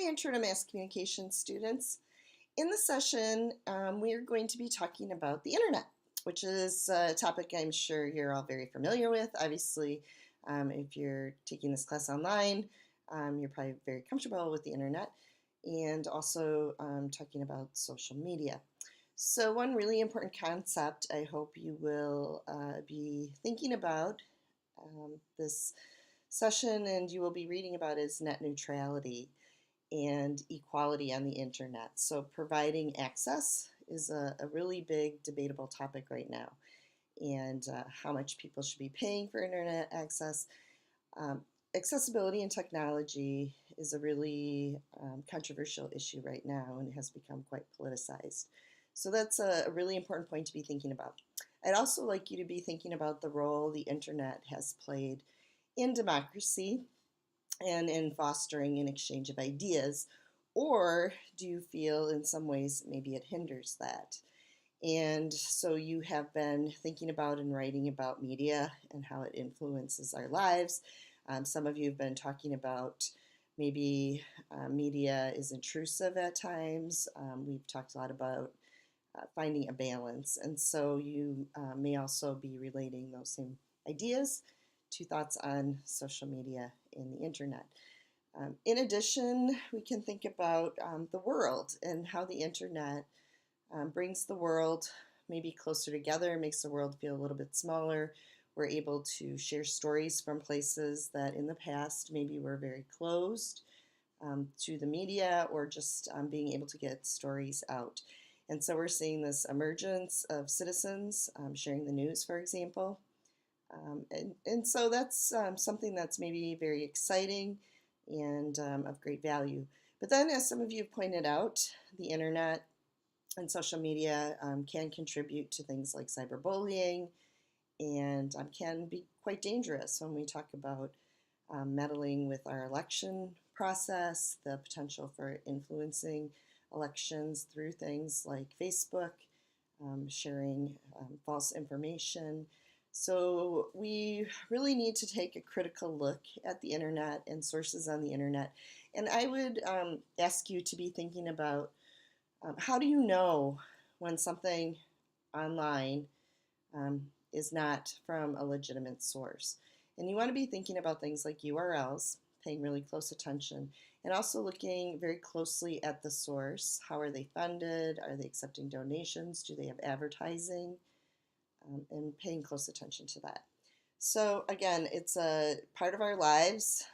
Hi, Intro to Mass Communication students. In the session, we are going to be talking about the internet, which is a topic I'm sure you're all very familiar with. Obviously, if you're taking this class online, you're probably very comfortable with the internet, and also talking about social media. So one really important concept I hope you will be thinking about this session and you will be reading about is net neutrality and equality on the internet. So, providing access is a really big debatable topic right now, and how much people should be paying for internet access. Um, Accessibility and technology is a really controversial issue right now and has become quite politicized. So, that's a really important point to be thinking about. I'd also like you to be thinking about the role the internet has played in democracy and in fostering an exchange of ideas? Or do you feel in some ways maybe it hinders that? And so you have been thinking about and writing about media and how it influences our lives. Some of you have been talking about maybe media is intrusive at times. We've talked a lot about finding a balance. And so you may also be relating those same ideas to thoughts on social media and the internet. In addition, we can think about the world and how the internet brings the world maybe closer together, makes the world feel a little bit smaller. We're able to share stories from places that in the past maybe were very closed to the media or just being able to get stories out. And so we're seeing this emergence of citizens sharing the news, for example. And so that's something that's maybe very exciting and of great value. But then, as some of you have pointed out, the internet and social media can contribute to things like cyberbullying and can be quite dangerous when we talk about meddling with our election process, the potential for influencing elections through things like Facebook, sharing false information. So we really need to take a critical look at the internet and sources on the internet. And I would ask you to be thinking about how do you know when something online is not from a legitimate source? And you want to be thinking about things like URLs, paying really close attention, and also looking very closely at the source. How are they funded? Are they accepting donations? Do they have advertising? And paying close attention to that. So, again, it's a part of our lives.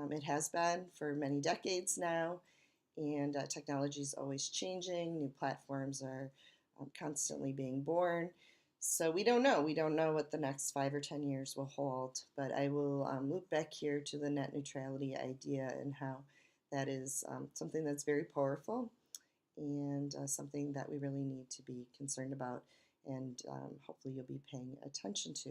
It has been for many decades now, and technology is always changing. New platforms are constantly being born. So we don't know. We don't know what the next 5 or 10 years will hold. But I will loop back here to the net neutrality idea and how that is something that's very powerful and something that we really need to be concerned about and hopefully you'll be paying attention to.